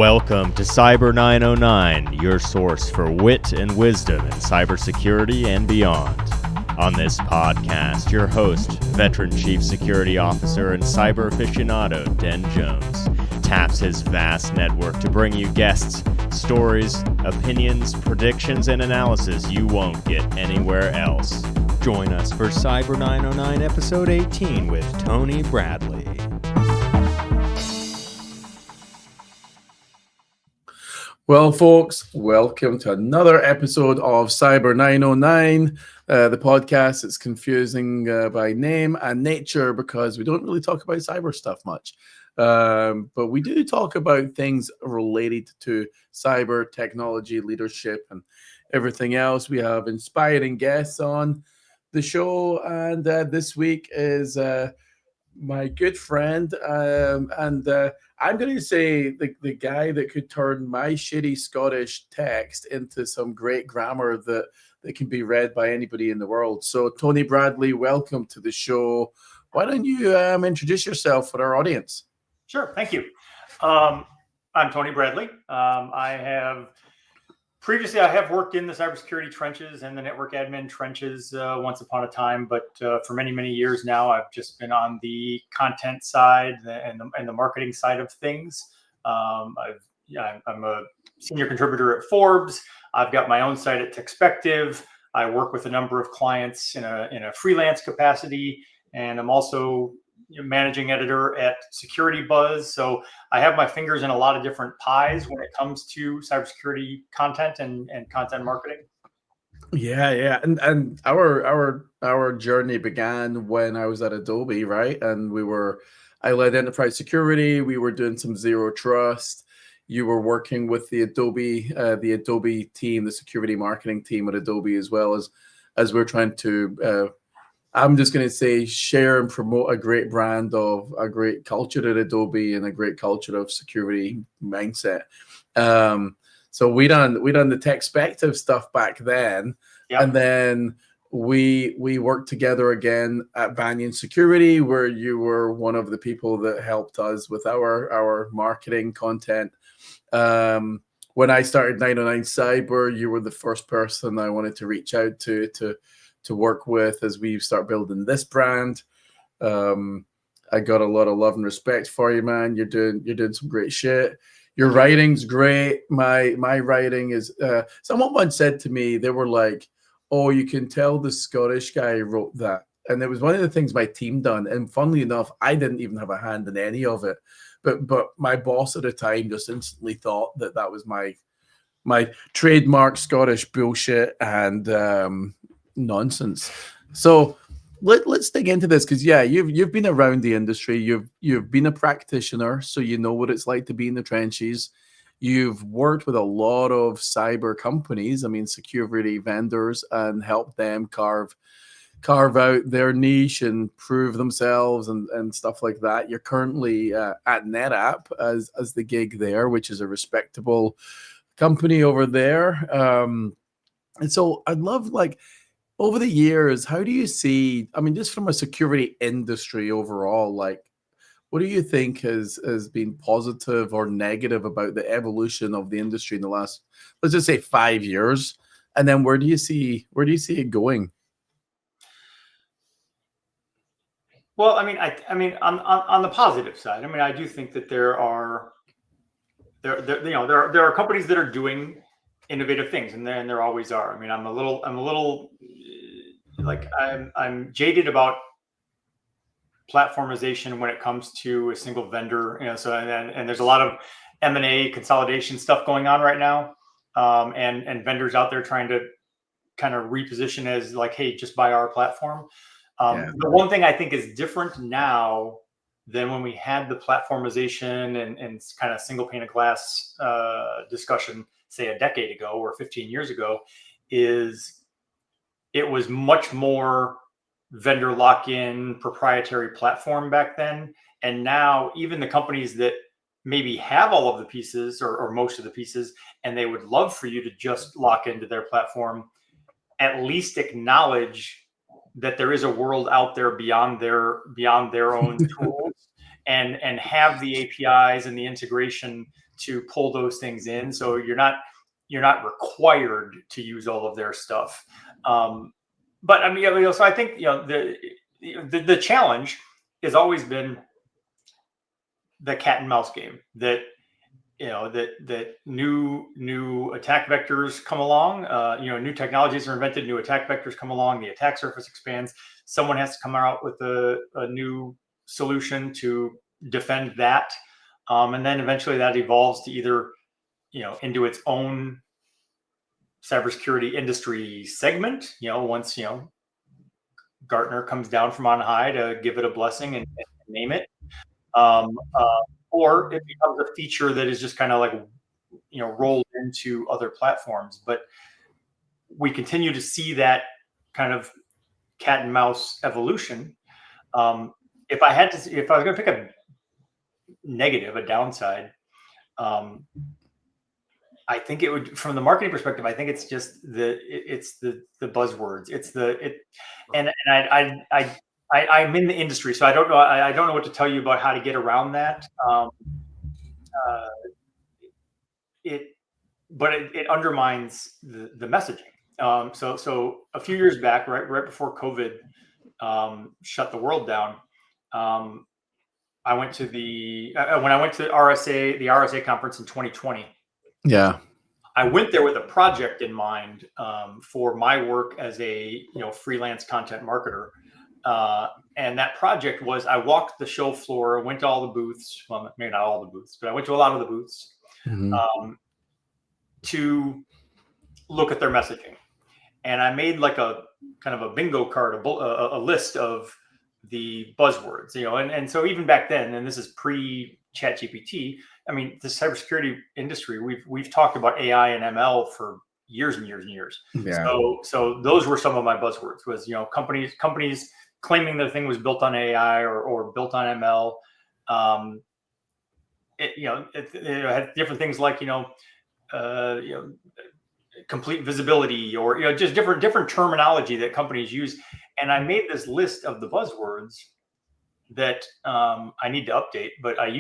Welcome to Cyber909, your source for wit and wisdom in cybersecurity and beyond. On this podcast, your host, Veteran Chief Security Officer and cyber aficionado Den Jones, taps his vast network to bring you guests, stories, opinions, predictions, and analysis you won't get anywhere else. Join us for Cyber909 Episode 18 with Tony Bradley. Well, folks, welcome to another episode of Cyber909, the podcast that's confusing by name and nature because we don't really talk about cyber stuff much. But we do talk about things related to cyber technology, leadership, and everything else. We have inspiring guests on the show, and this week is my good friend, I'm going to say the guy that could turn my shitty Scottish text into some great grammar that can be read by anybody in the world. So, Tony Bradley, welcome to the show. Why don't you introduce yourself for our audience? Sure, thank you. I'm Tony Bradley. Previously, I have worked in the cybersecurity trenches and the network admin trenches once upon a time, but for many, many years now, I've just been on the content side and the marketing side of things. I'm a senior contributor at Forbes. I've got my own site at Techspective. I work with a number of clients in a freelance capacity, and I'm also managing editor at Security Buzz. So I have my fingers in a lot of different pies when it comes to cybersecurity content and content marketing. Yeah. And our journey began when I was at Adobe, right? And I led enterprise security. We were doing some zero trust. You were working with the Adobe team, the security marketing team at Adobe, as well as we're trying to I'm just going to say share and promote a great brand of a great culture at Adobe and a great culture of security mindset. So we done the Techspective stuff back then, yep. And then we worked together again at Banyan Security, where you were one of the people that helped us with our marketing content. When I started 909 Cyber, you were the first person I wanted to reach out to work with as we start building this brand. I got a lot of love and respect for you, man. You're doing some great shit. Your writing's great. My writing is someone once said to me, they were like, oh, you can tell the Scottish guy wrote that. And it was one of the things my team done. And funnily enough, I didn't even have a hand in any of it. But my boss at the time just instantly thought that was my trademark Scottish bullshit and nonsense. So let's dig into this, because you've been around the industry, you've been a practitioner, so you know what it's like to be in the trenches. You've worked with a lot of cyber companies, security vendors, and helped them carve out their niche and prove themselves and stuff like that. You're currently at NetApp as the gig there, which is a respectable company over there. And so I'd love, over the years, how do you see, just from a security industry overall, what do you think has been positive or negative about the evolution of the industry in the last, let's just say 5 years? And then where do you see it going? Well, on the positive side, I do think that there are companies that are doing innovative things, and there always are. I'm a little I'm jaded about platformization when it comes to a single vendor. So and there's a lot of M&A consolidation stuff going on right now, and vendors out there trying to kind of reposition as like, hey, just buy our platform. The one thing I think is different now than when we had the platformization and kind of single pane of glass discussion, say a decade ago or 15 years ago, is it was much more vendor lock-in proprietary platform back then. And now even the companies that maybe have all of the pieces or most of the pieces, and they would love for you to just lock into their platform, at least acknowledge that there is a world out there beyond their own tools, and have the APIs and the integration to pull those things in. So you're not required to use all of their stuff. But I mean, so I think the challenge has always been the cat and mouse game, that that new attack vectors come along, new technologies are invented, new attack vectors come along, the attack surface expands. Someone has to come out with a new solution to defend that, and then eventually that evolves to either into its own cybersecurity industry segment. Once Gartner comes down from on high to give it a blessing and name it. Or it becomes a feature that is just kind of like, rolled into other platforms. But we continue to see that kind of cat and mouse evolution. If I was going to pick a negative, a downside, I think it would, from the marketing perspective, I think it's just the buzzwords. I'm in the industry, so I don't know. I don't know what to tell you about how to get around that. It undermines the messaging. So a few years back, right before COVID shut the world down, I went to the RSA conference in 2020. Yeah. I went there with a project in mind for my work as a freelance content marketer. And that project was, I walked the show floor, went to all the booths. Well, maybe not all the booths, but I went to a lot of the booths to look at their messaging. And I made like a kind of a bingo card, a list of the buzzwords, and so even back then, and this is pre-ChatGPT, I mean, the cybersecurity industry, we've talked about AI and ML for years and years and years. Yeah. So those were some of my buzzwords, was companies claiming their thing was built on AI or built on ML. It had different things like complete visibility, or just different terminology that companies use. And I made this list of the buzzwords that I need to update, but I've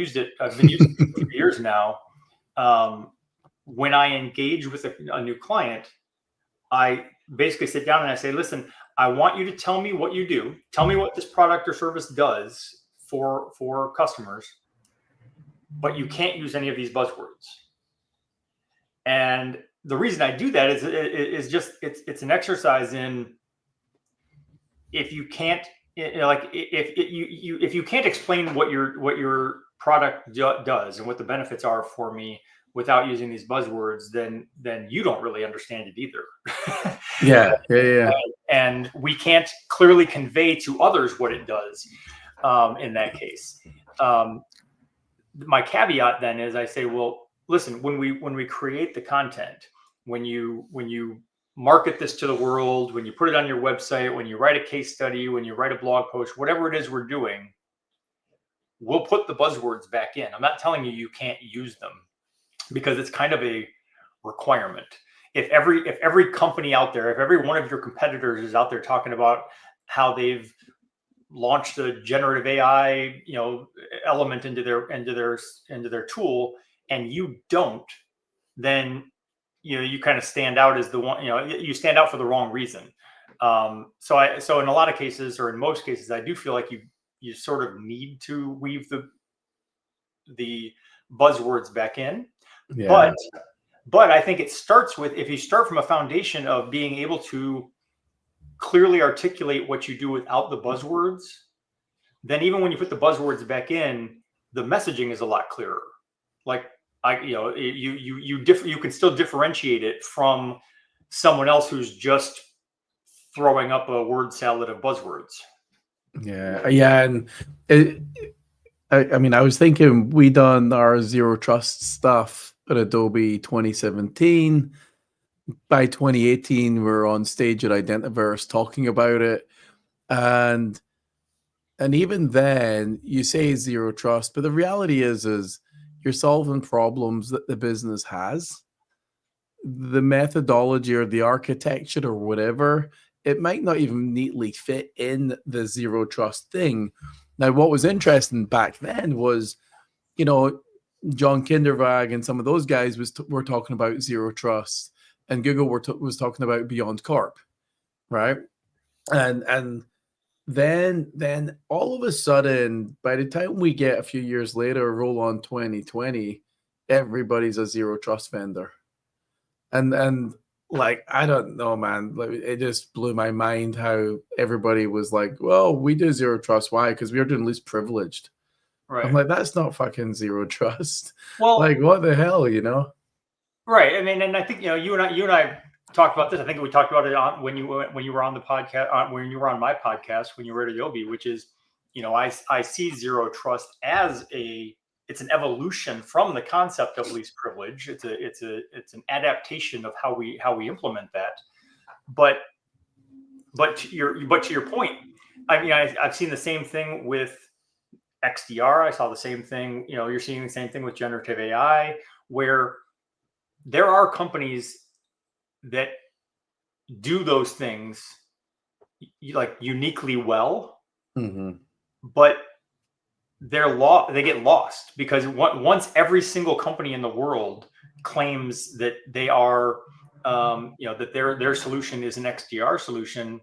been using it for years now. When I engage with a new client, I basically sit down and I say, listen, I want you to tell me what you do. Tell me what this product or service does for customers, but you can't use any of these buzzwords. And the reason I do that is just it's an exercise in, if you can't if you can't explain what your product does and what the benefits are for me without using these buzzwords, then you don't really understand it either. Yeah. And we can't clearly convey to others what it does. In that case, my caveat then is, I say, well, listen, when we create the content, when you market this to the world, when you put it on your website, when you write a case study, when you write a blog post, whatever it is we're doing, we'll put the buzzwords back in. I'm not telling you can't use them, because it's kind of a requirement. If every company out there, if every one of your competitors is out there talking about how they've launched a generative AI, element into their tool, and you don't, then you kind of stand out as the one. You stand out for the wrong reason. So in a lot of cases, or in most cases, I do feel like you sort of need to weave the buzzwords back in. Yeah. But I think it starts with, if you start from a foundation of being able to clearly articulate what you do without the buzzwords, then even when you put the buzzwords back in, the messaging is a lot clearer. Like, you can still differentiate it from someone else who's just throwing up a word salad of buzzwords. Yeah. And I mean, I was thinking, we done our zero trust stuff at Adobe 2017. By 2018, we were on stage at Identiverse talking about it. And even then, you say zero trust, but the reality is you're solving problems that the business has. The methodology or the architecture or whatever, it might not even neatly fit in the zero trust thing. Now, what was interesting back then was, John Kindervag and some of those guys were talking about zero trust, and Google was talking about Beyond Corp, right? And then all of a sudden, by the time we get a few years later, roll on 2020, everybody's a zero trust vendor, and like, I don't know, man. Like, it just blew my mind how everybody was like, "Well, we do zero trust. Why? Because we are doing least privileged." Right. I'm like, that's not fucking zero trust. Well, like, what the hell, you know? Right. I mean, and I think, you and I talked about this. I think we talked about it on when you were on the podcast, when you were on my podcast, when you were at Adobe, which is, I see zero trust as it's an evolution from the concept of least privilege. It's an adaptation of how we implement that. But to your point, I mean, I've seen the same thing with XDR. I saw the same thing. You're seeing the same thing with generative AI, where there are companies that do those things like uniquely well, but they get lost because once every single company in the world claims that they are, that their solution is an XDR solution,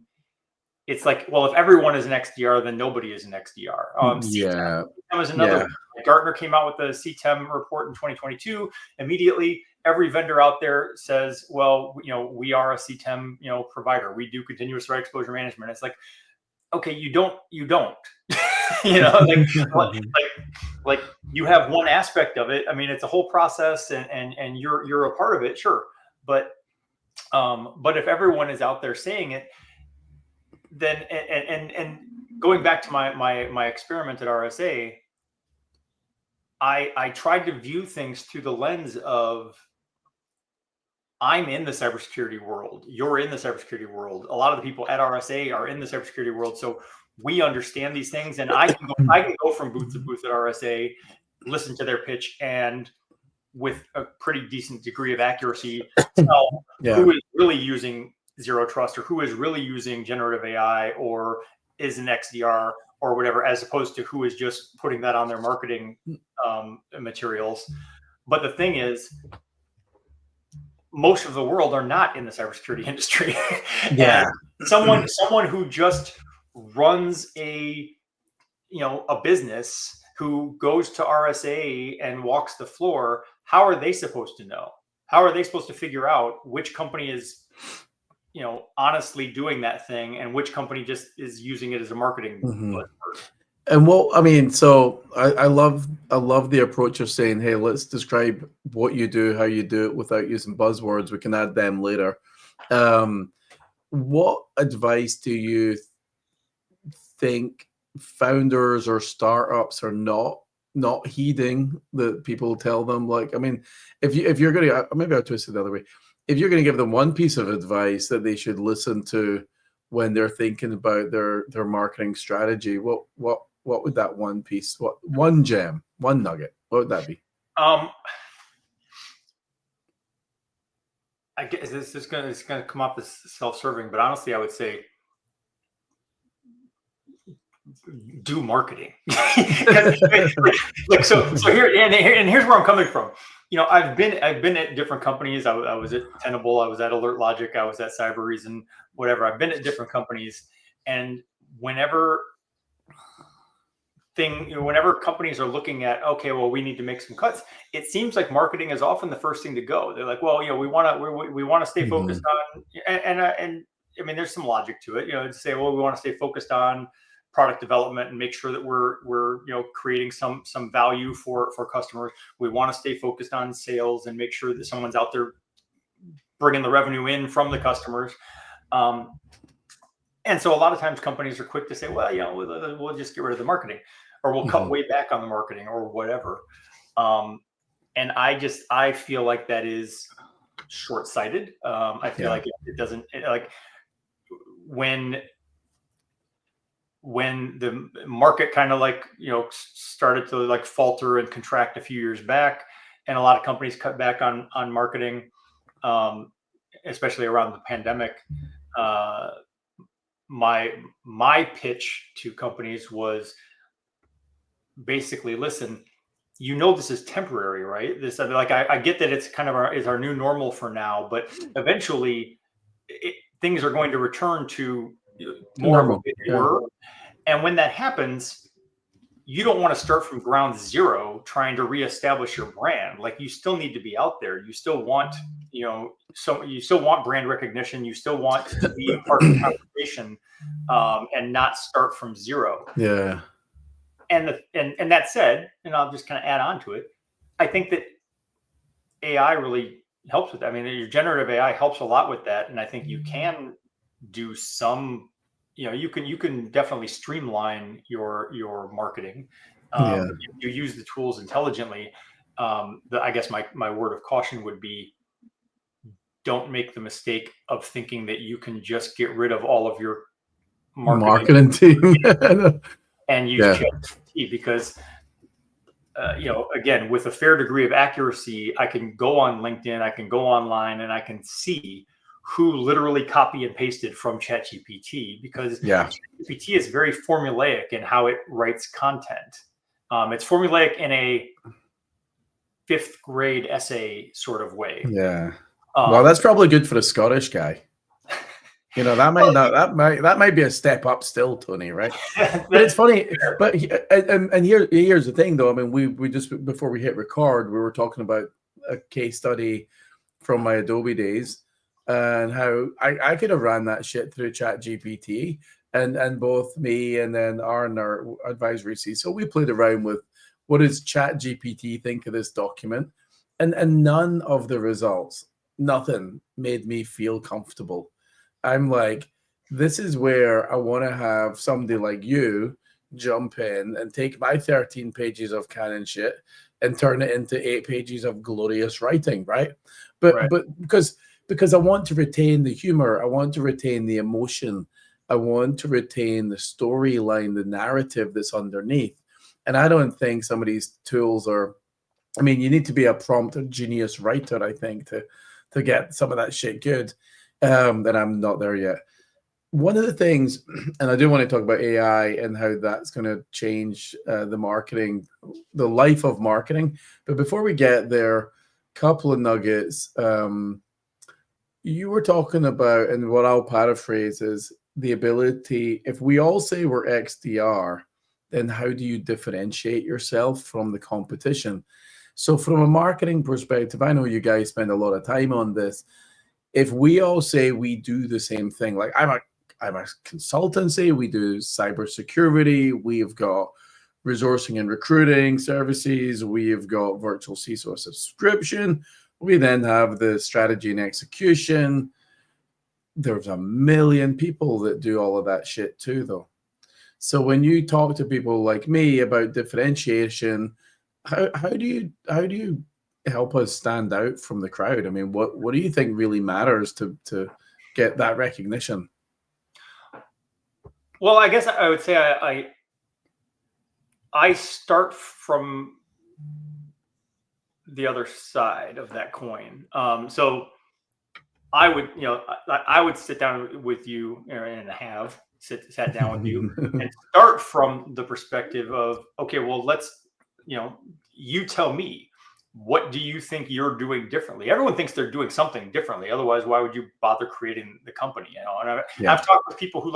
it's like, well, if everyone is an XDR, then nobody is an XDR. Yeah, that was another. Yeah. Gartner came out with the CTEM report in 2022. Immediately, every vendor out there says, well, we are a CTEM, provider. We do continuous threat exposure management. It's like, okay, you don't, like you have one aspect of it. I mean, it's a whole process, and you're a part of it, sure. But if everyone is out there saying it, then and going back to my experiment at RSA, I tried to view things through the lens of, I'm in the cybersecurity world. You're in the cybersecurity world. A lot of the people at RSA are in the cybersecurity world, so we understand these things. And I can go from booth to booth at RSA, listen to their pitch, and with a pretty decent degree of accuracy, tell who is really using zero trust or who is really using generative AI or is an XDR or whatever, as opposed to who is just putting that on their marketing materials. But the thing is, most of the world are not in the cybersecurity industry. Yeah. And someone who just runs a business, who goes to RSA and walks the floor, how are they supposed to know? How are they supposed to figure out which company is, honestly doing that thing and which company just is using it as a marketing buzzword? And so I love the approach of saying, hey, let's describe what you do, how you do it without using buzzwords. We can add them later. What advice do you think founders or startups are not heeding that people tell them? Like, I mean, if you're going to, maybe I'll twist it the other way. If you're going to give them one piece of advice that they should listen to when they're thinking about their marketing strategy, what would that one piece, one gem, one nugget, what would that be? I guess it's going to come off as self-serving, but honestly, I would say do marketing. So here, and here's where I'm coming from. I've been at different companies. I was at Tenable, I was at Alert Logic, I was at Cyber Reason, whatever. I've been at different companies, and whenever companies are looking at, okay, well, we need to make some cuts, it seems like marketing is often the first thing to go. They're like, well, we want to stay focused on, and I mean, there's some logic to it, to say, well, we want to stay focused on product development and make sure that we're creating some value for customers. We want to stay focused on sales and make sure that someone's out there bringing the revenue in from the customers. And so a lot of times companies are quick to say, well, we'll just get rid of the marketing, or we'll cut way back on the marketing, or whatever. And I feel like that is short-sighted. I feel like it doesn't, like, when the market kind of started to falter and contract a few years back, and a lot of companies cut back on marketing, especially around the pandemic, my pitch to companies was basically, listen, this is temporary, right? This, like, I get that it's kind of our new normal for now, but eventually things are going to return to more of what they were. And when that happens, you don't want to start from ground zero trying to reestablish your brand. Like, you still need to be out there. You still want, so you still want brand recognition. You still want to be a part of the conversation, and not start from zero. Yeah. And that said, and I'll just kind of add on to it, I think that AI really helps with that. I mean, your generative AI helps a lot with that. And I think you can do some, you can definitely streamline your marketing. If you use the tools intelligently. I guess my word of caution would be, don't make the mistake of thinking that you can just get rid of all of your marketing team and use ChatGPT, because again, with a fair degree of accuracy, I can go on LinkedIn, I can go online, and I can see who literally copy and pasted from ChatGPT, because ChatGPT is very formulaic in how it writes content. It's formulaic in a 5th grade essay sort of way. Yeah. Well, that's probably good for a Scottish guy. That might be a step up still, Tony, right? But it's funny. But and here's the thing, though. I mean, we just, before we hit record, we were talking about a case study from my Adobe days, and how I could have ran that shit through ChatGPT, and both me and then Aaron, our advisory CISO, we played around with what does ChatGPT think of this document, and none of the results, nothing made me feel comfortable. I'm like, this is where I want to have somebody like you jump in and take my 13 pages of canon shit and turn it into 8 pages of glorious writing, right? But because I want to retain the humor, I want to retain the emotion, I want to retain the storyline, the narrative that's underneath. And I don't think some of these tools are, I mean, you need to be a prompt or genius writer, I think, to get some of that shit good. That I'm not there yet. One of the things, and I do want to talk about AI and how that's going to change the marketing, the life of marketing. But before we get there, a couple of nuggets. You were talking about, and what I'll paraphrase is the ability, if we all say we're XDR, then how do you differentiate yourself from the competition? So from a marketing perspective, I know you guys spend a lot of time on this. If we all say we do the same thing, like I'm a consultancy, we do cybersecurity, we've got resourcing and recruiting services, we've got virtual CISO subscription, we then have the strategy and execution. There's a million people that do all of that shit too, though. So when you talk to people like me about differentiation, how do you help us stand out from the crowd? I mean, what do you think really matters to get that recognition? Well, I guess I would say I start from the other side of that coin. So I would sit down with you and sat down with you and start from the perspective of, okay, well, let's, you tell me, what do you think you're doing differently? Everyone thinks they're doing something differently. Otherwise, why would you bother creating the company? And I've talked with people who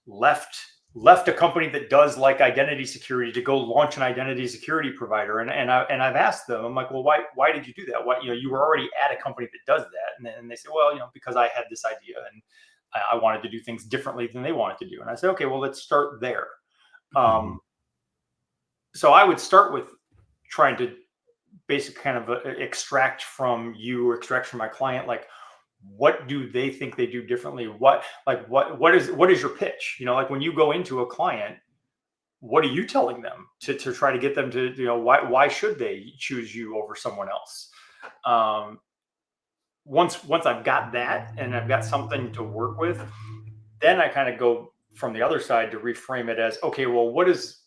left a company that does like identity security to go launch an identity security provider. And I've asked them, I'm like, well, why did you do that? Why, you were already at a company that does that. And they say, well, because I had this idea and I wanted to do things differently than they wanted to do. And I said, okay, well, let's start there. So I would start with trying to basically kind of extract from you or extract from my client, like, what do they think they do differently? What is your pitch? Like when you go into a client, what are you telling them to try to get them to, why should they choose you over someone else? Once I've got that and I've got something to work with, then I kind of go from the other side to reframe it as, okay, well, what is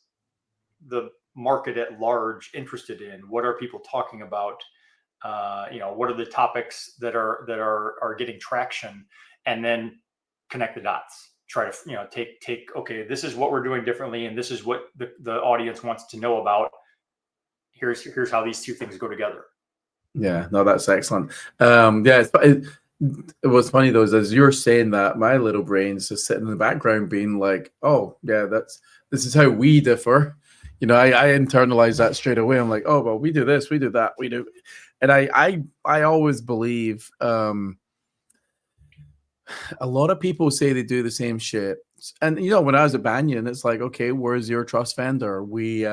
the market at large interested in? What are people talking about? What are the topics that are getting traction, and then connect the dots. Try to take okay, this is what we're doing differently, and this is what the audience wants to know about. here's how these two things go together. Yeah, no, that's excellent. Yeah, it was funny though, is as you're saying that, my little brain's just sitting in the background being like, oh yeah, this is how we differ. I internalize that straight away. I'm like, oh well, we do this, we do that, we do. And I always believe a lot of people say they do the same shit. And when I was at Banyan, it's like, okay, where's your trust vendor? We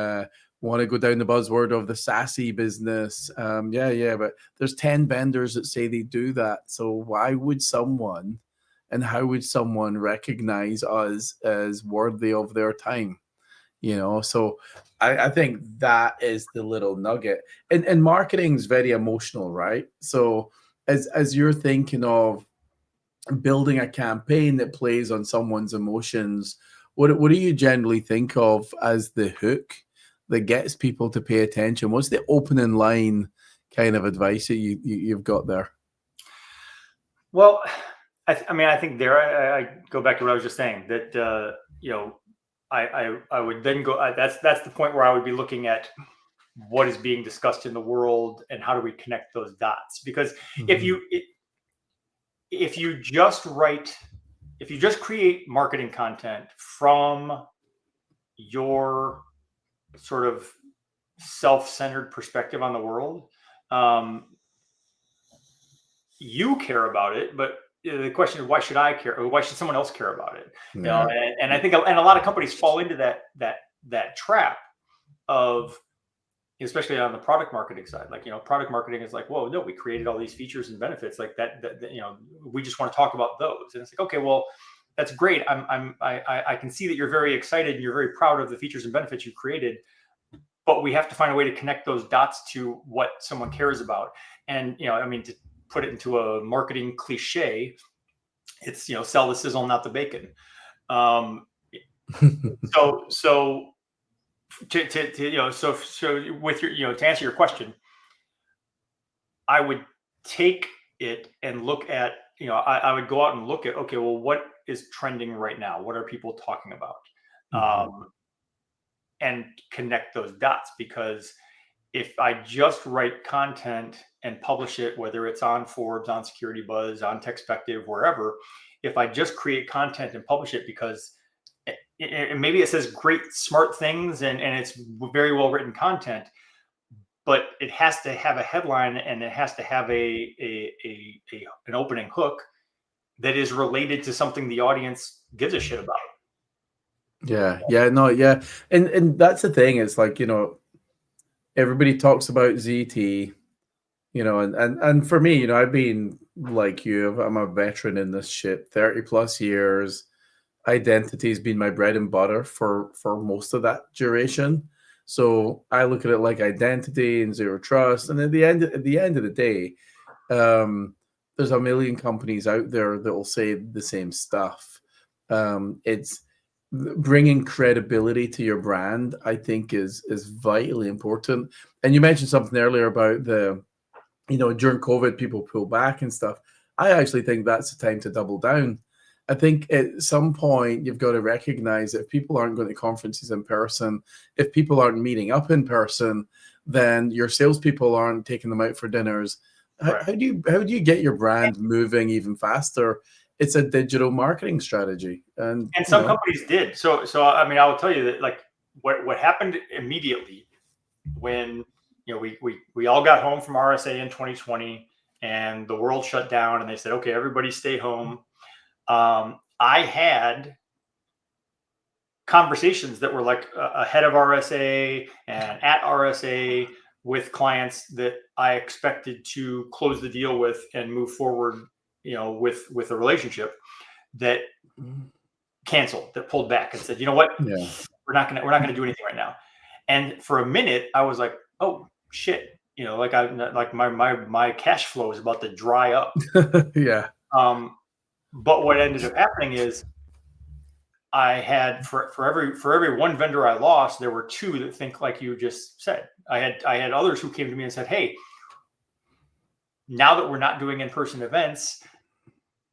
want to go down the buzzword of the SASE business. Yeah, but there's 10 vendors that say they do that. So why would someone, and how would someone recognize us as worthy of their time? So I think that is the little nugget. And marketing is very emotional, right? So as you're thinking of building a campaign that plays on someone's emotions, what do you generally think of as the hook that gets people to pay attention? What's the opening line kind of advice that you've got there? Well, I think I go back to what I was just saying, that I would then go. That's the point where I would be looking at what is being discussed in the world and how do we connect those dots. Because if you just create marketing content from your sort of self-centered perspective on the world, you care about it, but the question is, why should I care, or why should someone else care about it? Yeah. And I think, and a lot of companies fall into that trap of, especially on the product marketing side. Like, product marketing is like, whoa, no, we created all these features and benefits like that, we just want to talk about those. And it's like, okay, well, that's great. I can see that you're very excited and you're very proud of the features and benefits you created, but we have to find a way to connect those dots to what someone cares about. And, to put it into a marketing cliche, it's, sell the sizzle, not the bacon. So with your, to answer your question, I would take it and look at, I would go out and look at, okay, well, what is trending right now? What are people talking about? And connect those dots. Because if I just write content and publish it, whether it's on Forbes, on Security Buzz, on Techspective, wherever, if I just create content and publish it because maybe it says great, smart things and it's very well written content, but it has to have a headline and it has to have an opening hook that is related to something the audience gives a shit about. Yeah. And that's the thing. It's like, everybody talks about ZT, and for me, I've been like you, I'm a veteran in this shit, 30 plus years. Identity has been my bread and butter for most of that duration. So I look at it like identity and zero trust. And at the end of the day, there's a million companies out there that will say the same stuff. It's bringing credibility to your brand, I think, is vitally important. And you mentioned something earlier about during COVID, people pull back and stuff. I actually think that's the time to double down. I think at some point you've got to recognize that if people aren't going to conferences in person, if people aren't meeting up in person, then your salespeople aren't taking them out for dinners. Right. How do you get your brand moving even faster? It's a digital marketing strategy, and some companies did. So I will tell you that, like, what happened immediately when we all got home from RSA in 2020 and the world shut down and they said, okay, everybody stay home. I had conversations that were like ahead of RSA and at RSA with clients that I expected to close the deal with and move forward, with a relationship, that canceled, that pulled back and said, you know what, we're not gonna do anything right now. And for a minute, I was like, oh shit, my cash flow is about to dry up. Yeah. But what ended up happening is I had for every one vendor I lost, there were two that think like you just said. I had others who came to me and said, hey, now that we're not doing in-person events,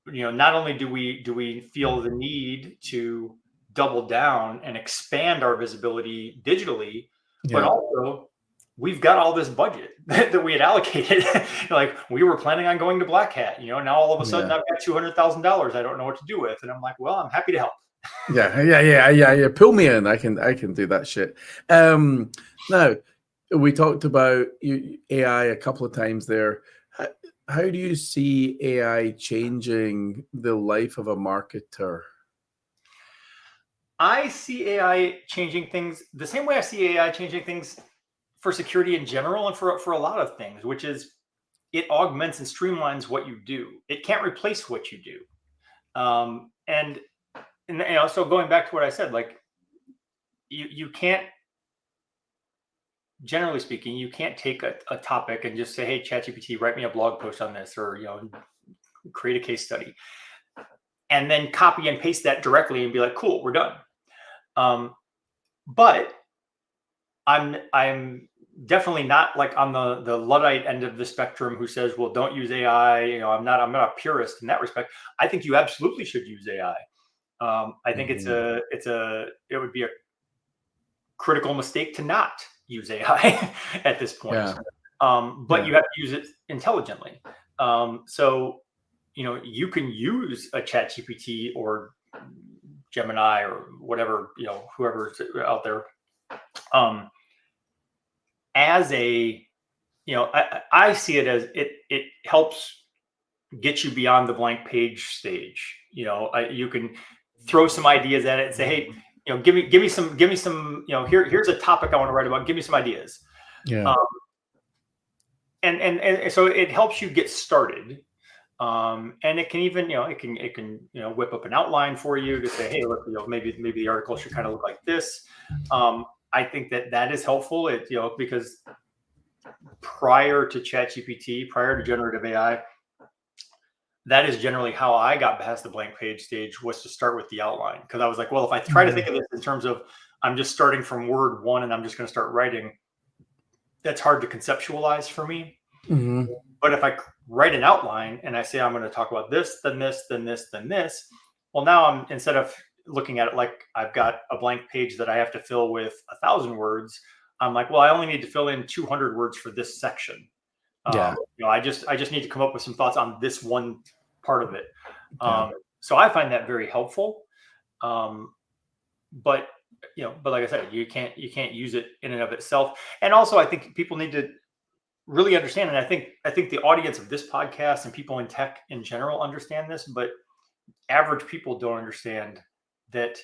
not only do we feel the need to double down and expand our visibility digitally, but also we've got all this budget that we had allocated. Like, we were planning on going to Black Hat, now all of a sudden I've got $200,000 I don't know what to do with. And I'm like, well, I'm happy to help. Yeah. Pull me in. I can do that shit. Now, we talked about AI a couple of times there. How do you see AI changing the life of a marketer? I see AI changing things the same way I see AI changing things for security in general and for a lot of things, which is it augments and streamlines what you do. It can't replace what you do. And so going back to what I said, like, you can't, generally speaking, you can't take a topic and just say, hey, ChatGPT, write me a blog post on this, or create a case study, and then copy and paste that directly and be like, cool, we're done. But I'm definitely not like on the Luddite end of the spectrum who says, well, don't use AI. I'm not a purist in that respect. I think you absolutely should use AI. I think it would be a critical mistake to not use AI at this point. But you have to use it intelligently. So, you can use a ChatGPT or Gemini or whatever, whoever's out there, as a, I see it as it helps get you beyond the blank page stage. You can throw some ideas at it and say, hey, give me some, here's a topic I want to write about. Give me some ideas. And so it helps you get started. And it can even, it can whip up an outline for you to say, hey, look, maybe the article should kind of look like this. I think that is helpful. Because prior to ChatGPT, prior to generative AI, that is generally how I got past the blank page stage, was to start with the outline. Because I was like, well, if I try to think of this in terms of I'm just starting from word one and I'm just going to start writing, that's hard to conceptualize for me. But if I write an outline and I say I'm going to talk about this, then this, then this, then this, well, now instead of looking at it like I've got a blank page that I have to fill with 1,000 words, I'm like, well, I only need to fill in 200 words for this section. I just need to come up with some thoughts on this one part of it. So I find that very helpful. But like I said, you can't use it in and of itself. And also, I think people need to really understand, and I think the audience of this podcast and people in tech in general understand this, but average people don't understand that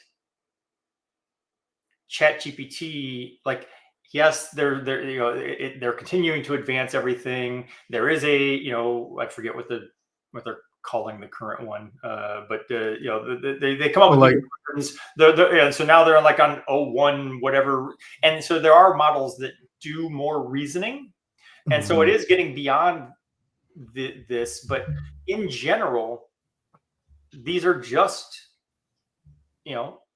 ChatGPT, like, yes, they're continuing to advance everything. There is I forget what they're calling the current one, but they come up with like so now they're like on 01 whatever, and so there are models that do more reasoning. And so it is getting beyond this, but in general, these are just,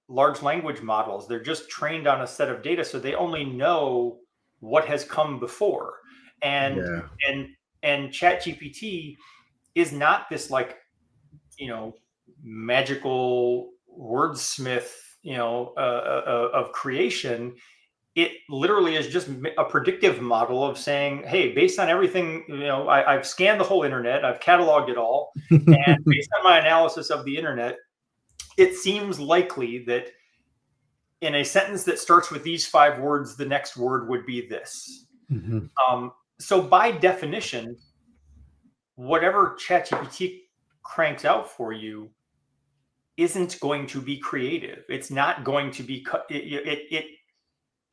large language models. They're just trained on a set of data, so they only know what has come before. And ChatGPT is not this like, magical wordsmith, of creation. It literally is just a predictive model of saying, hey, based on everything, I've scanned the whole internet, I've cataloged it all. And based on my analysis of the internet, it seems likely that in a sentence that starts with these 5 words, the next word would be this. So by definition, whatever ChatGPT cranks out for you isn't going to be creative. It's not going to be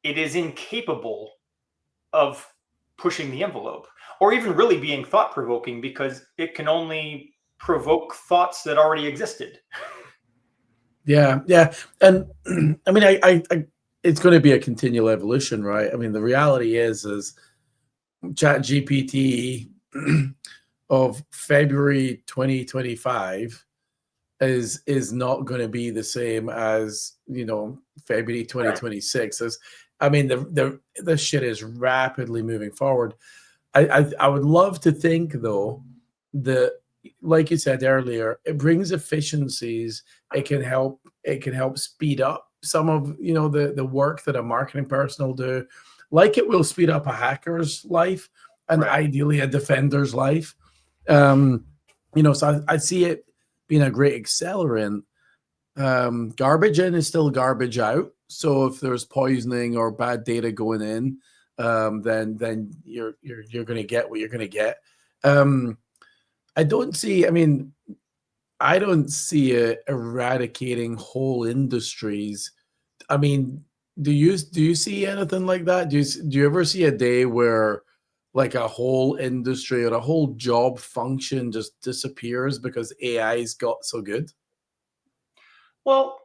it is incapable of pushing the envelope or even really being thought-provoking, because it can only provoke thoughts that already existed. And I mean, I it's going to be a continual evolution, right? I mean, the reality is ChatGPT of February 2025 is not going to be the same as February 2026. I mean, the shit is rapidly moving forward. I would love to think, though, that, like you said earlier, it brings efficiencies. It can help speed up some of the work that a marketing person will do, like it will speed up a hacker's life and ideally a defender's life. So I see it being a great accelerant. Garbage in is still garbage out. So if there's poisoning or bad data going in, then you're going to get what you're going to get. I don't see it eradicating whole industries. I mean, do you see anything like that? Do you ever see a day where like a whole industry or a whole job function just disappears because AI's got so good? Well,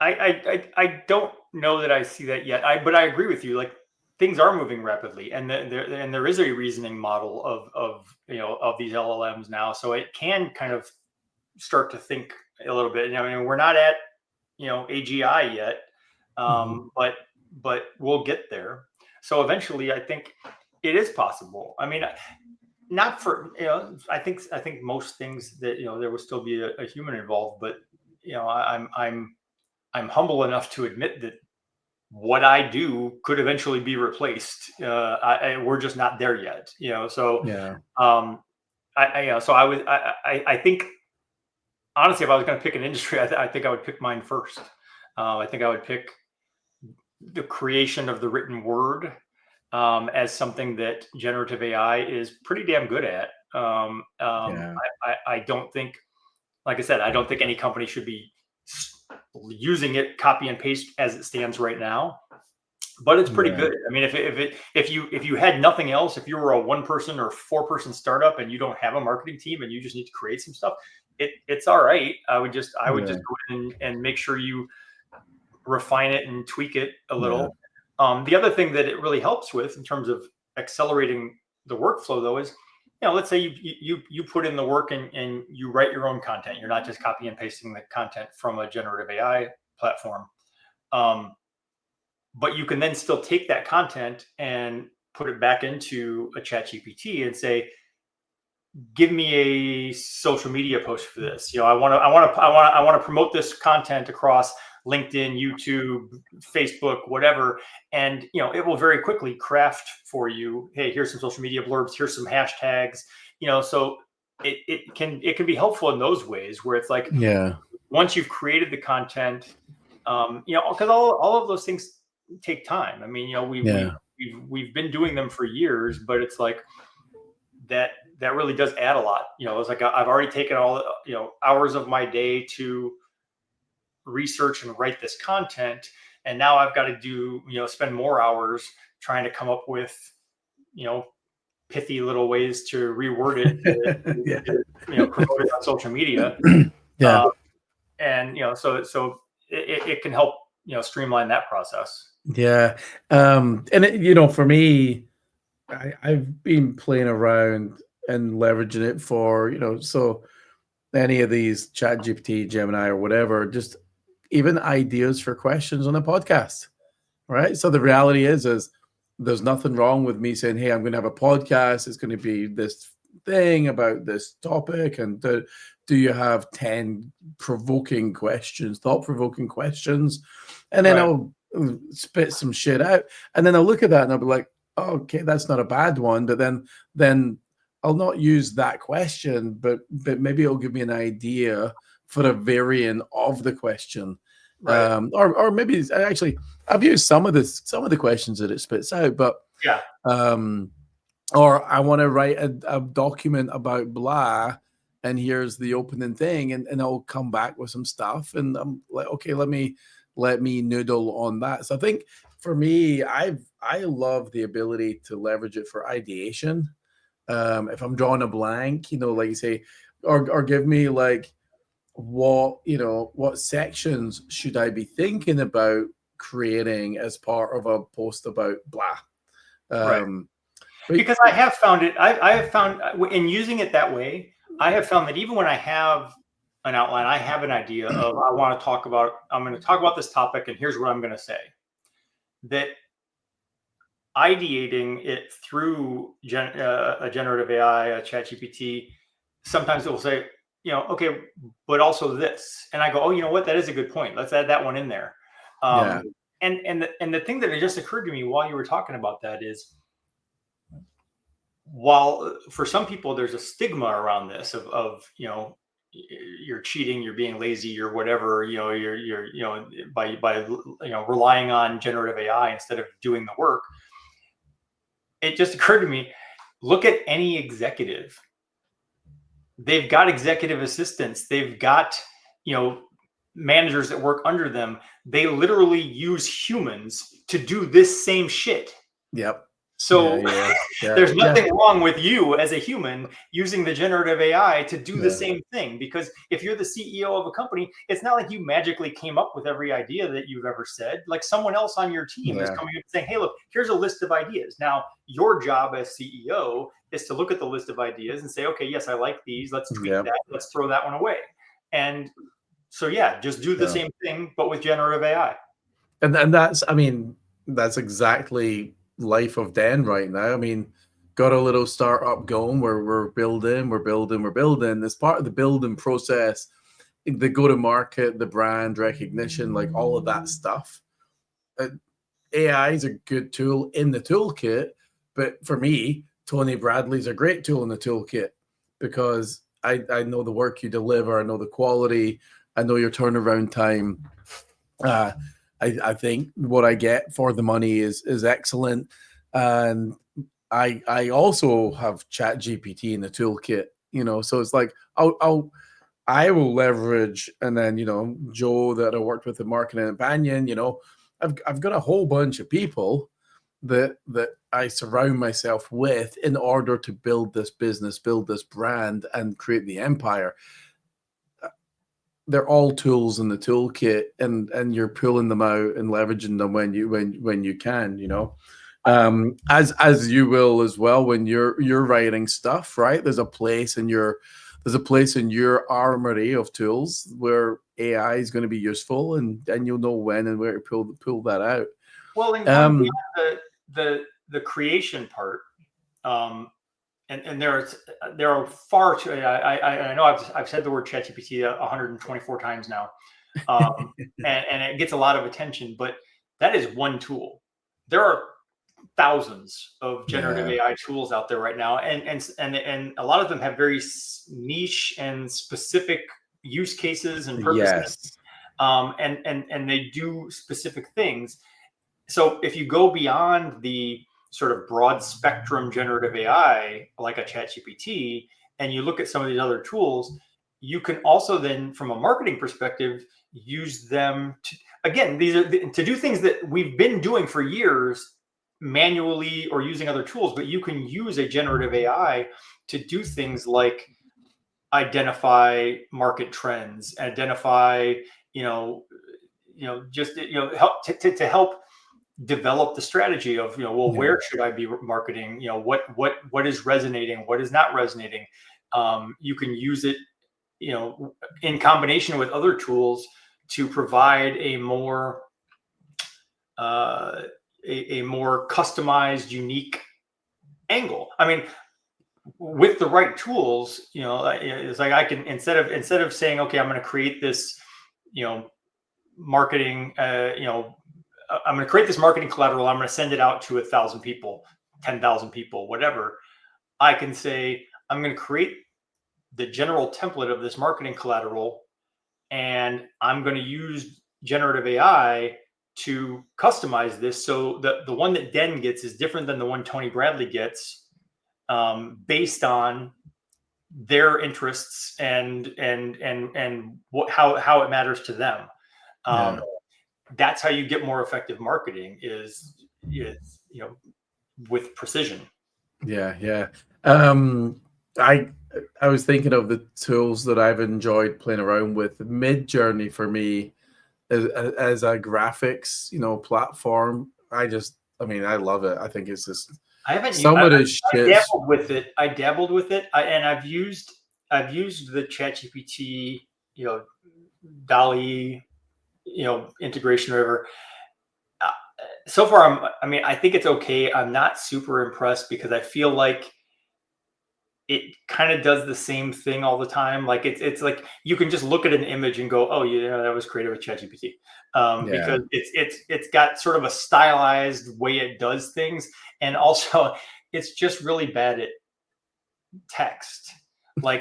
I don't know that I see that yet. But I agree with you. Like, things are moving rapidly, and there is a reasoning model of these LLMs now, so it can kind of start to think a little bit. I mean, we're not at AGI yet, but we'll get there. So eventually, I think it is possible. I mean, not for I think most things that there will still be a human involved, but I'm humble enough to admit that what I do could eventually be replaced. We're just not there yet, So yeah. I think, honestly, if I was going to pick an industry, I think I would pick mine first. I think I would pick the creation of the written word as something that generative AI is pretty damn good at. I don't think, like I said, I don't think any company should be using it copy and paste as it stands right now, but it's pretty good. I mean, if you had nothing else, if you were a 1-person or 4-person startup and you don't have a marketing team and you just need to create some stuff, it's all right. I would just go in and make sure you refine it and tweak it a little. The other thing that it really helps with in terms of accelerating the workflow, though, is let's say you put in the work and you write your own content. You're not just copy and pasting the content from a generative AI platform. But you can then still take that content and put it back into a ChatGPT and say, give me a social media post for this. I want to promote this content across LinkedIn, YouTube, Facebook, whatever. And, it will very quickly craft for you, hey, here's some social media blurbs, here's some hashtags, so it can be helpful in those ways where it's like, once you've created the content, because all of those things take time. I mean, we've been doing them for years, but it's like that really does add a lot. It's like I've already taken all hours of my day to research and write this content, and now I've got to spend more hours trying to come up with pithy little ways to reword it to promote it on social media. And so it can help streamline that process. And for me, I've been playing around and leveraging it for so any of these ChatGPT, Gemini, or whatever, just even ideas for questions on a podcast, right? So the reality is there's nothing wrong with me saying, hey, I'm going to have a podcast. It's going to be this thing about this topic. And do you have 10 thought-provoking questions? And then I'll spit some shit out. And then I'll look at that and I'll be like, oh, okay, that's not a bad one. But then I'll not use that question, but maybe it'll give me an idea for a variant of the question. Or maybe actually I've used some of the questions that it spits out, but or I want to write a document about blah, and here's the opening thing, and I'll come back with some stuff, and I'm like, okay, let me noodle on that. So I think for me, I love the ability to leverage it for ideation. If I'm drawing a blank, like you say, or give me like what sections should I be thinking about creating as part of a post about blah. Because I have found it, I have found in using it that way, I have found that even when I have an outline, I have an idea of I'm going to talk about this topic, and here's what I'm going to say, that ideating it through a generative AI, a ChatGPT, sometimes it will say, okay, but also this. And I go, oh, you know what? That is a good point. Let's add that one in there. and the thing that just occurred to me while you were talking about that is, while for some people there's a stigma around this of you're cheating, you're being lazy, you're whatever, you're by relying on generative AI instead of doing the work. It just occurred to me, look at any executive. They've got executive assistants, they've got managers that work under them. They literally use humans to do this same shit. Yep. So there's nothing wrong with you as a human using the generative AI to do the same thing, because if you're the CEO of a company, it's not like you magically came up with every idea that you've ever said. Like, someone else on your team is coming up saying, hey, look, here's a list of ideas. Now, your job as CEO is to look at the list of ideas and say, okay, yes, I like these. Let's tweak that. Let's throw that one away. And so, just do the same thing, but with generative AI. And that's exactly life of Den right now. I mean, got a little startup going where we're building. As part of the building process, the go-to-market, the brand recognition, like all of that stuff. AI is a good tool in the toolkit, but for me, Tony Bradley's a great tool in the toolkit, because I know the work you deliver, I know the quality, I know your turnaround time. I think what I get for the money is excellent, and I also have ChatGPT in the toolkit. So it's like I will leverage, and then Joe that I worked with at Marketing and Banyan. I've got a whole bunch of people that I surround myself with in order to build this business, build this brand, and create the empire. They're all tools in the toolkit, and you're pulling them out and leveraging them when you can, as you will as well when you're writing stuff, right? There's a place in your armory of tools where AI is going to be useful, and you'll know when and where to pull that out. Well, and the creation part, and there are far too. I know I've said the word ChatGPT 124 times now, and it gets a lot of attention. But that is one tool. There are thousands of generative AI tools out there right now, and a lot of them have very niche and specific use cases and purposes. And they do specific things. So if you go beyond the sort of broad spectrum generative AI, like a ChatGPT, and you look at some of these other tools, you can also then, from a marketing perspective, use them to, again, these are to do things that we've been doing for years manually or using other tools, but you can use a generative AI to do things like identify market trends, identify, help to help develop the strategy of, where should I be marketing? What is resonating? What is not resonating? You can use it, in combination with other tools to provide a more customized, unique angle. I mean, with the right tools, it's like I can, instead of saying, okay, I'm going to create this, marketing, I'm going to create this marketing collateral. I'm going to send it out to 1,000 people, 10,000 people, whatever. I can say, I'm going to create the general template of this marketing collateral, and I'm going to use generative AI to customize this. So the one that Den gets is different than the one Tony Bradley gets, based on their interests and how it matters to them. That's how you get more effective marketing is with precision. I was thinking of the tools that I've enjoyed playing around with. Midjourney for me as a graphics platform, I love it. I think it's just I haven't some of this shit. I dabbled with it, and I've used the ChatGPT, DALL-E, integration or whatever. So far, I think it's okay. I'm not super impressed because I feel like it kind of does the same thing all the time. Like it's like you can just look at an image and go, oh yeah, that was created with ChatGPT, because it's got sort of a stylized way it does things, and also it's just really bad at text. Like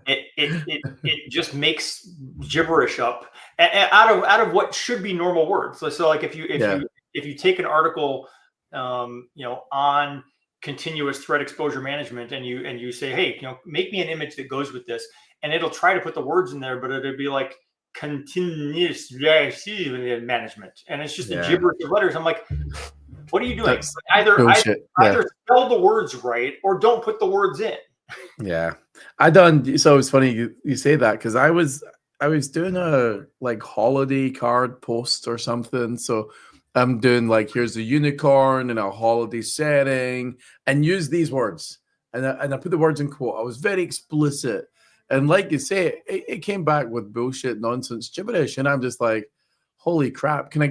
it just makes gibberish up out of what should be normal words. So like if you take an article, on continuous threat exposure management, and you say, hey, make me an image that goes with this, and it'll try to put the words in there, but it'll be like continuous management, and it's just a gibberish of letters. I'm like, what are you doing? Either spell the words right or don't put the words in. Yeah, so it's funny you say that, because I was doing a like holiday card post or something. So I'm doing like, here's a unicorn in a holiday setting, and use these words, and I put the words in quote. I was very explicit, and like you say, it came back with bullshit, nonsense, gibberish, and I'm just like, holy crap! Can I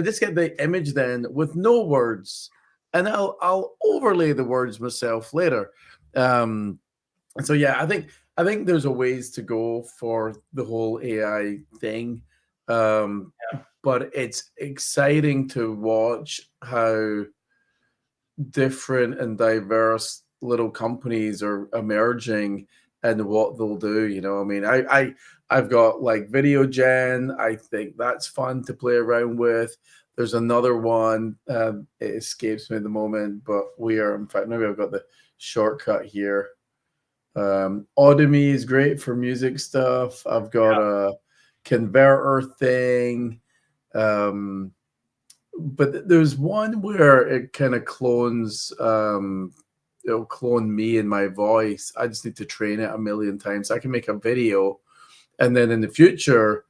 just get the image then with no words, and I'll overlay the words myself later. And so I think there's a ways to go for the whole AI thing. But it's exciting to watch how different and diverse little companies are emerging and what they'll do. I mean, I've got like video gen. I think that's fun to play around with. There's another one. It escapes me at the moment, but in fact, maybe I've got the shortcut here. Audemy is great for music stuff. I've got a converter thing. But there's one where it kind of clones, it'll clone me and my voice. I just need to train it a million times. I can make a video, and then in the future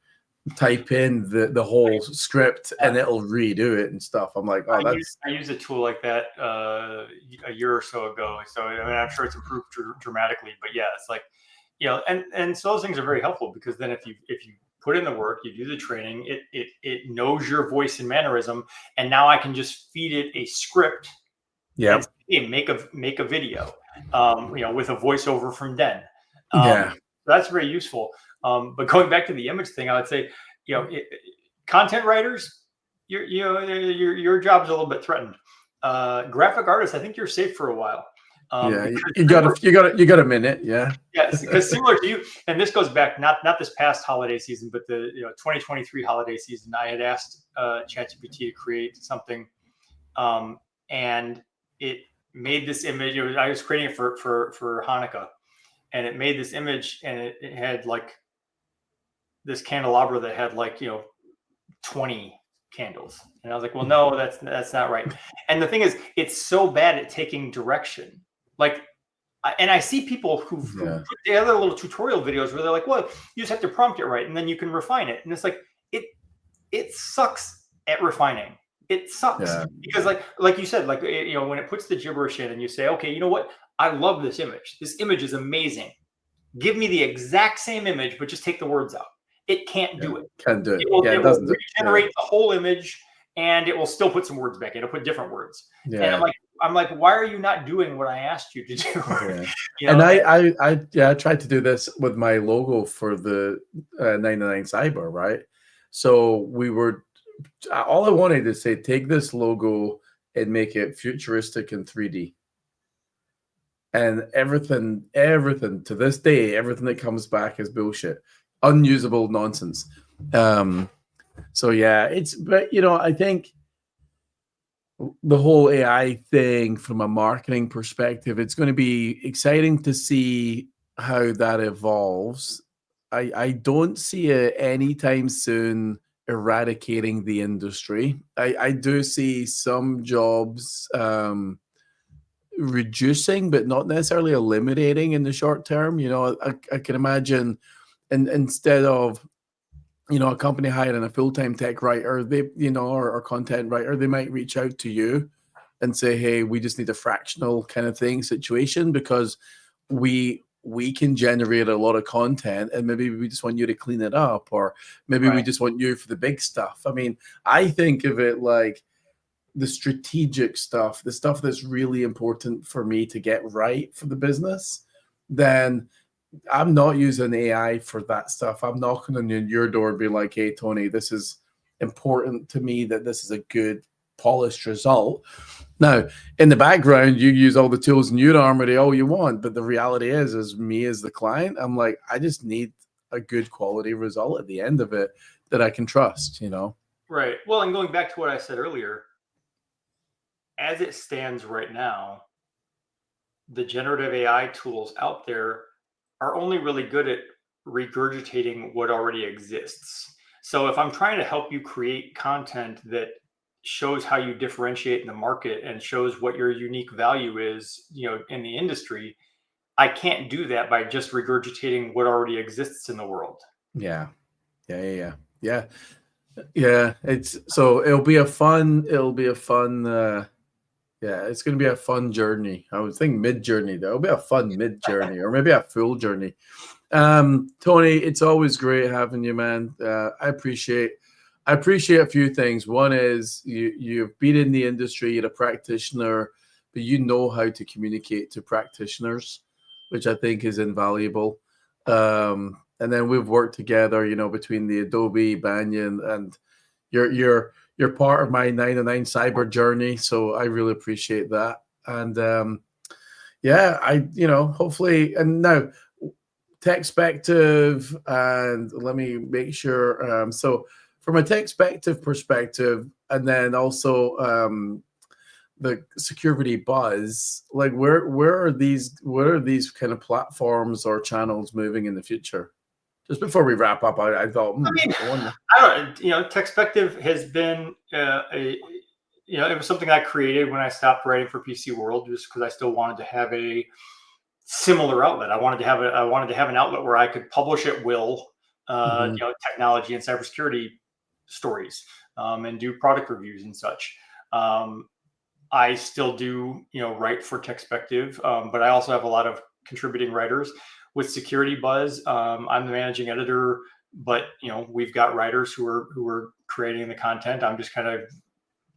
type in the whole script, and it'll redo it and stuff. I'm like, I use a tool like that a year or so ago. So I mean, I'm sure it's improved dramatically, but yeah, it's like, and so those things are very helpful, because then if you put in the work, you do the training, it knows your voice and mannerism, and now I can just feed it a script. Yeah. Make a video, with a voiceover from Den. That's very useful. But going back to the image thing, I would say, content writers, your job's a little bit threatened. Graphic artists, I think you're safe for a while. You got a minute. Yes, because similar to you, and this goes back not this past holiday season, but the 2023 holiday season. I had asked ChatGPT to create something, and it made this image. I was creating it for Hanukkah, and it made this image, and it had like this candelabra that had like 20 candles, and I was like, well, no, that's not right. And the thing is, it's so bad at taking direction. Like, and I see people who put the other little tutorial videos where they're like, well, you just have to prompt it right, and then you can refine it. And it's like, it sucks at refining. It sucks because like you said, like, when it puts the gibberish in and you say, okay, you know what? I love this image. This image is amazing. Give me the exact same image, but just take the words out. It can't do it. Can't do it. It will regenerate the whole image, and it will still put some words back in. It'll put different words. Yeah. And I'm like, why are you not doing what I asked you to do? And I tried to do this with my logo for the 909 Cyber, right? So all I wanted to say, take this logo and make it futuristic in 3D. And everything to this day, everything that comes back is bullshit, unusable nonsense. So but I think the whole AI thing from a marketing perspective, it's going to be exciting to see how that evolves. I don't see it anytime soon eradicating the industry. I do see some jobs reducing, but not necessarily eliminating in the short term. I can imagine, and instead of a company hiring a full-time tech writer, they or content writer, they might reach out to you and say, hey, we just need a fractional kind of thing situation, because we can generate a lot of content, and maybe we just want you to clean it up, or maybe we just want you for the big stuff. I mean, I think of it like the strategic stuff, the stuff that's really important for me to get right for the business, then I'm not using AI for that stuff. I'm knocking on your door and be like, hey, Tony, this is important to me that this is a good polished result. Now, in the background, you use all the tools in your armory all you want, but the reality is me as the client, I'm like, I just need a good quality result at the end of it that I can trust, Right. Well, and going back to what I said earlier, as it stands right now, the generative AI tools out there are only really good at regurgitating what already exists. So if I'm trying to help you create content that shows how you differentiate in the market and shows what your unique value is, in the industry, I can't do that by just regurgitating what already exists in the world. Yeah. It'll be a fun, it's going to be a fun journey. I would think mid-journey though. It'll be a fun mid-journey or maybe a full journey. Tony, it's always great having you, man. I appreciate a few things. One is you've been in the industry, you're a practitioner, but you know how to communicate to practitioners, which I think is invaluable. And then we've worked together, between the Adobe, Banyan, and you're part of my 909 cyber journey. So I really appreciate that. And hopefully, and now Techspective, and let me make sure. So from a Techspective perspective, and then also the security buzz, like where are these kind of platforms or channels moving in the future? Just before we wrap up, I thought, Techspective has been it was something I created when I stopped writing for PC World, just because I still wanted to have a similar outlet. I wanted to have an outlet where I could publish at will, technology and cybersecurity stories, and do product reviews and such. I still do, write for Techspective, but I also have a lot of contributing writers. With Security Buzz, I'm the managing editor, but we've got writers who are creating the content. I'm just kind of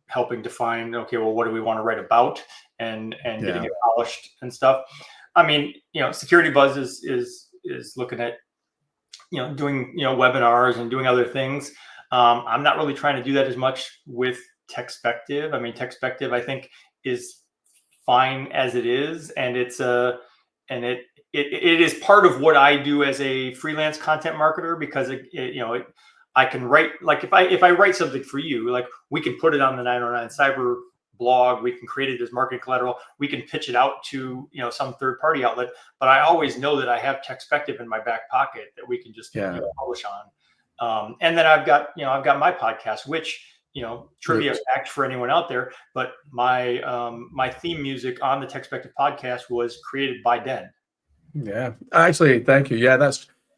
helping define, okay, well, what do we want to write about, and getting it polished and stuff. I mean, Security Buzz is looking at, doing, webinars and doing other things. I'm not really trying to do that as much with Techspective. I mean, Techspective, I think, is fine as it is, and it is part of what I do as a freelance content marketer, because I can write, like if I write something for you, like we can put it on the 909 Cyber blog, we can create it as marketing collateral, we can pitch it out to some third party outlet, but I always know that I have Techspective in my back pocket that we can just publish on. And then I've got my podcast, which trivia fact for anyone out there, but my theme music on the Techspective podcast was created by Den. Yeah, actually, thank you. Yeah,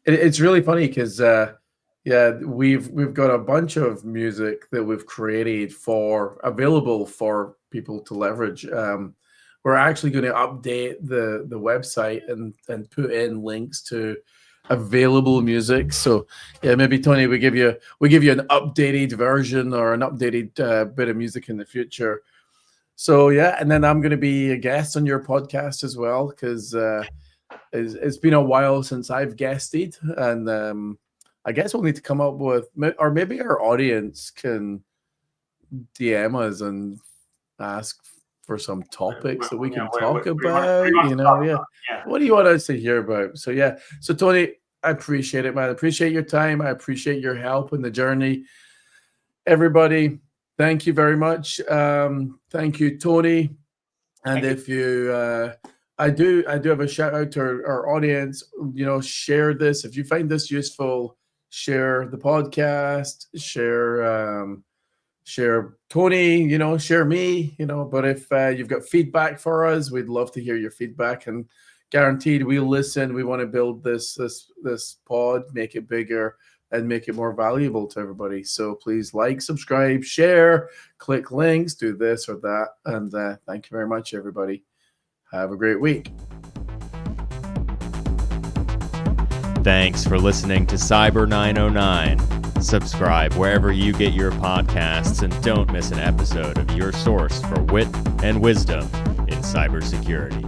it's really funny because we've got a bunch of music that we've created available for people to leverage. We're actually going to update the website and put in links to available music. So maybe Tony, we give you an updated version or an updated bit of music in the future. So and then I'm going to be a guest on your podcast as well, because it's been a while since I've guested, and I guess we'll need to come up with, or maybe our audience can DM us and ask for some topics that we can talk about. What do you want us to hear about? So Tony, I appreciate it, man. I appreciate your time. I appreciate your help in the journey. Everybody, thank you very much. Thank you, Tony. And if you I do have a shout out to our audience. Share this if you find this useful. Share the podcast. Share Tony. Share me. But if you've got feedback for us, we'd love to hear your feedback. And guaranteed, we'll listen. We want to build this pod, make it bigger, and make it more valuable to everybody. So please like, subscribe, share, click links, do this or that. And thank you very much, everybody. Have a great week. Thanks for listening to Cyber909. Subscribe wherever you get your podcasts and don't miss an episode of your source for wit and wisdom in cybersecurity.